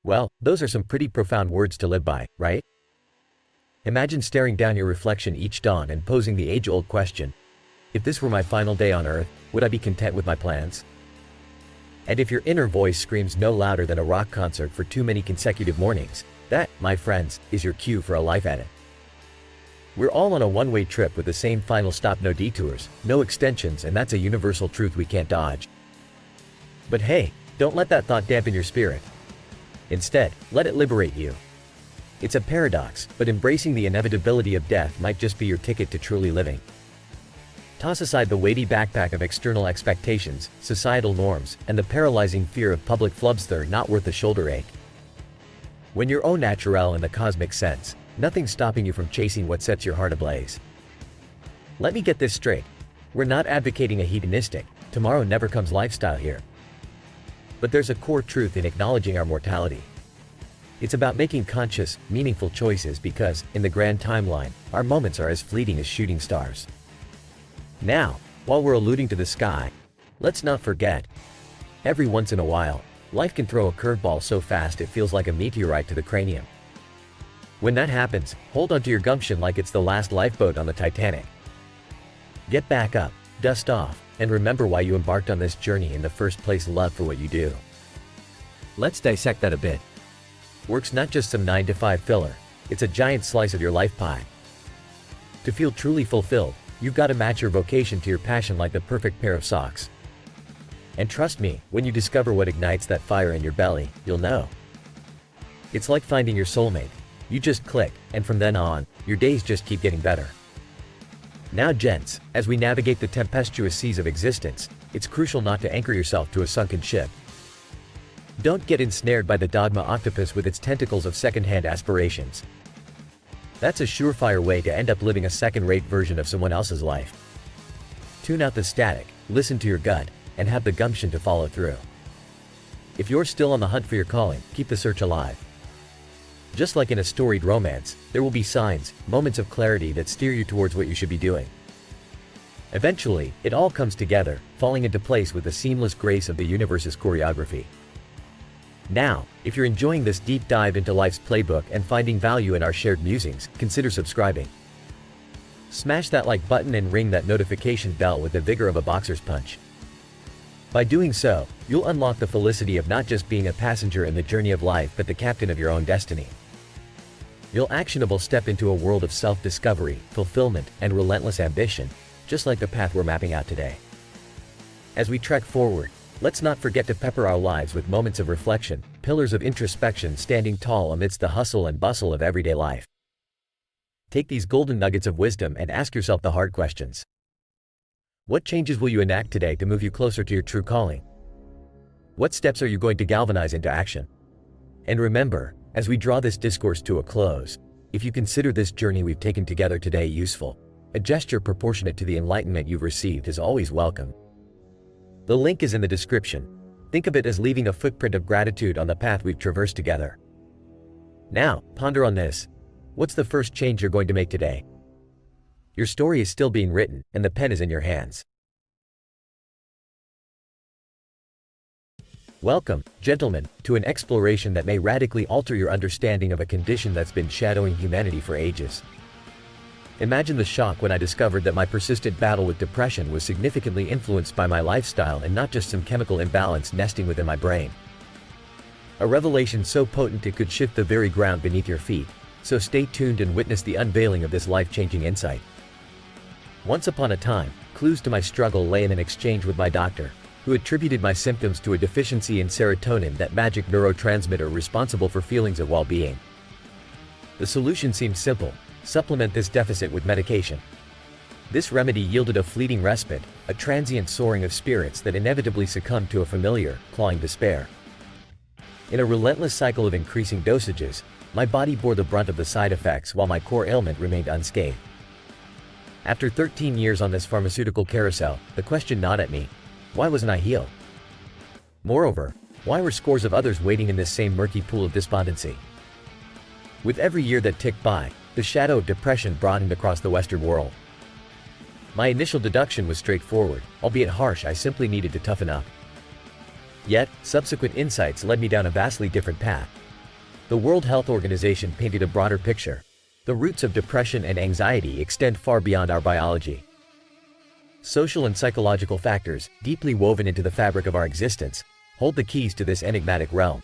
Well, those are some pretty profound words to live by, right? Imagine staring down your reflection each dawn and posing the age-old question, if this were my final day on Earth, would I be content with my plans? And if your inner voice screams no louder than a rock concert for too many consecutive mornings, that, my friends, is your cue for a life edit. We're all on a one-way trip with the same final stop, no detours, no extensions, and that's a universal truth we can't dodge. But hey, don't let that thought dampen your spirit. Instead, let it liberate you. It's a paradox, but embracing the inevitability of death might just be your ticket to truly living. Toss aside the weighty backpack of external expectations, societal norms, and the paralyzing fear of public flubs. They're not worth the shoulder ache. When you're au naturel in the cosmic sense, nothing's stopping you from chasing what sets your heart ablaze. Let me get this straight. We're not advocating a hedonistic, tomorrow never comes lifestyle here. But there's a core truth in acknowledging our mortality. It's about making conscious, meaningful choices because, in the grand timeline, our moments are as fleeting as shooting stars. Now, while we're alluding to the sky, let's not forget, every once in a while, life can throw a curveball so fast it feels like a meteorite to the cranium. When that happens, hold onto your gumption like it's the last lifeboat on the Titanic. Get back up, dust off, and remember why you embarked on this journey in the first place: love for what you do. Let's dissect that a bit. Work's not just some 9-to-5 filler, it's a giant slice of your life pie. To feel truly fulfilled, you've got to match your vocation to your passion like the perfect pair of socks. And trust me, when you discover what ignites that fire in your belly, you'll know. It's like finding your soulmate. You just click, and from then on, your days just keep getting better. Now gents, as we navigate the tempestuous seas of existence, it's crucial not to anchor yourself to a sunken ship. Don't get ensnared by the dogma octopus with its tentacles of second-hand aspirations. That's a surefire way to end up living a second-rate version of someone else's life. Tune out the static, listen to your gut, and have the gumption to follow through. If you're still on the hunt for your calling, keep the search alive. Just like in a storied romance, there will be signs, moments of clarity that steer you towards what you should be doing. Eventually, it all comes together, falling into place with the seamless grace of the universe's choreography. Now, if you're enjoying this deep dive into life's playbook and finding value in our shared musings, consider subscribing. Smash that like button and ring that notification bell with the vigor of a boxer's punch. By doing so, you'll unlock the felicity of not just being a passenger in the journey of life but the captain of your own destiny. You'll actionable step into a world of self-discovery, fulfillment, and relentless ambition, just like the path we're mapping out today. As we trek forward, let's not forget to pepper our lives with moments of reflection, pillars of introspection standing tall amidst the hustle and bustle of everyday life. Take these golden nuggets of wisdom and ask yourself the hard questions. What changes will you enact today to move you closer to your true calling? What steps are you going to galvanize into action? And remember, as we draw this discourse to a close, if you consider this journey we've taken together today useful, a gesture proportionate to the enlightenment you've received is always welcome. The link is in the description. Think of it as leaving a footprint of gratitude on the path we've traversed together. Now, ponder on this. What's the first change you're going to make today? Your story is still being written, and the pen is in your hands. Welcome, gentlemen, to an exploration that may radically alter your understanding of a condition that's been shadowing humanity for ages. Imagine the shock when I discovered that my persistent battle with depression was significantly influenced by my lifestyle and not just some chemical imbalance nesting within my brain. A revelation so potent it could shift the very ground beneath your feet, so stay tuned and witness the unveiling of this life-changing insight. Once upon a time, clues to my struggle lay in an exchange with my doctor, who attributed my symptoms to a deficiency in serotonin, that magic neurotransmitter responsible for feelings of well-being. The solution seemed simple: supplement this deficit with medication. This remedy yielded a fleeting respite, a transient soaring of spirits that inevitably succumbed to a familiar, clawing despair. In a relentless cycle of increasing dosages, my body bore the brunt of the side effects while my core ailment remained unscathed. After 13 years on this pharmaceutical carousel, the question gnawed at me: why wasn't I healed? Moreover, why were scores of others waiting in this same murky pool of despondency? With every year that ticked by, the shadow of depression broadened across the Western world. My initial deduction was straightforward, albeit harsh: I simply needed to toughen up. Yet, subsequent insights led me down a vastly different path. The World Health Organization painted a broader picture. The roots of depression and anxiety extend far beyond our biology. Social and psychological factors, deeply woven into the fabric of our existence, hold the keys to this enigmatic realm.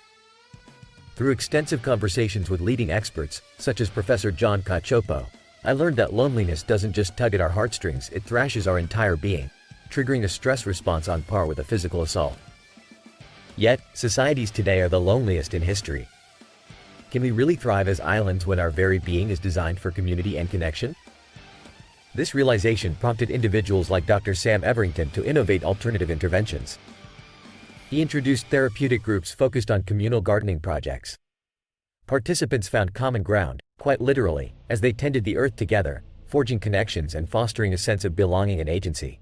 Through extensive conversations with leading experts, such as Professor John Cacioppo, I learned that loneliness doesn't just tug at our heartstrings, it thrashes our entire being, triggering a stress response on par with a physical assault. Yet, societies today are the loneliest in history. Can we really thrive as islands when our very being is designed for community and connection? This realization prompted individuals like Dr. Sam Everington to innovate alternative interventions. He introduced therapeutic groups focused on communal gardening projects. Participants found common ground, quite literally, as they tended the earth together, forging connections and fostering a sense of belonging and agency.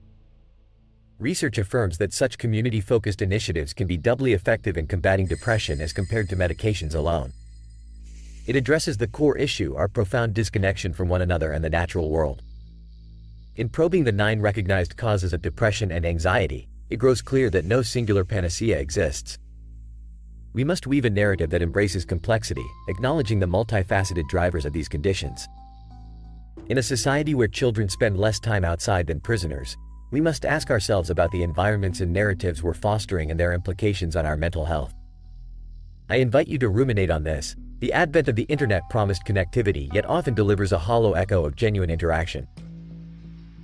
Research affirms that such community-focused initiatives can be doubly effective in combating depression as compared to medications alone. It addresses the core issue, our profound disconnection from one another and the natural world. In probing the 9 recognized causes of depression and anxiety, it grows clear that no singular panacea exists. We must weave a narrative that embraces complexity, acknowledging the multifaceted drivers of these conditions. In a society where children spend less time outside than prisoners, we must ask ourselves about the environments and narratives we're fostering and their implications on our mental health. I invite you to ruminate on this. The advent of the internet promised connectivity, yet often delivers a hollow echo of genuine interaction.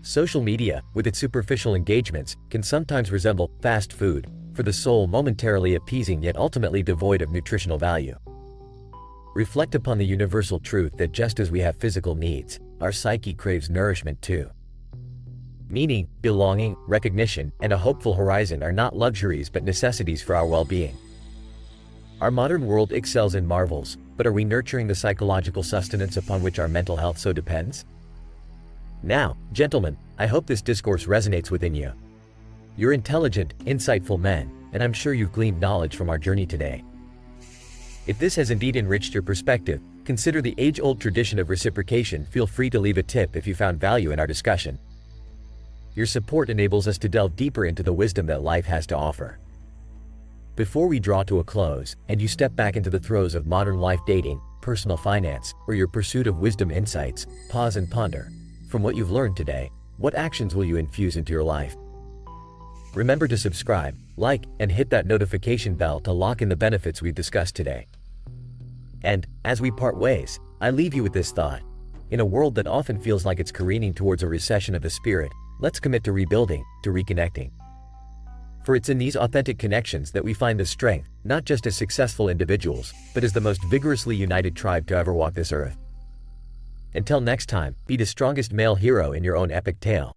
Social media, with its superficial engagements, can sometimes resemble fast food, for the soul, momentarily appeasing yet ultimately devoid of nutritional value. Reflect upon the universal truth that just as we have physical needs, our psyche craves nourishment too. Meaning, belonging, recognition, and a hopeful horizon are not luxuries but necessities for our well-being. Our modern world excels in marvels, but are we nurturing the psychological sustenance upon which our mental health so depends? Now, gentlemen, I hope this discourse resonates within you. You're intelligent, insightful men, and I'm sure you've gleaned knowledge from our journey today. If this has indeed enriched your perspective, consider the age-old tradition of reciprocation. Feel free to leave a tip if you found value in our discussion. Your support enables us to delve deeper into the wisdom that life has to offer. Before we draw to a close, and you step back into the throes of modern life, dating, personal finance, or your pursuit of wisdom insights, pause and ponder. From what you've learned today, what actions will you infuse into your life? Remember to subscribe, like, and hit that notification bell to lock in the benefits we've discussed today. And, as we part ways, I leave you with this thought. In a world that often feels like it's careening towards a recession of the spirit, let's commit to rebuilding, to reconnecting. For it's in these authentic connections that we find the strength, not just as successful individuals, but as the most vigorously united tribe to ever walk this earth. Until next time, be the strongest male hero in your own epic tale.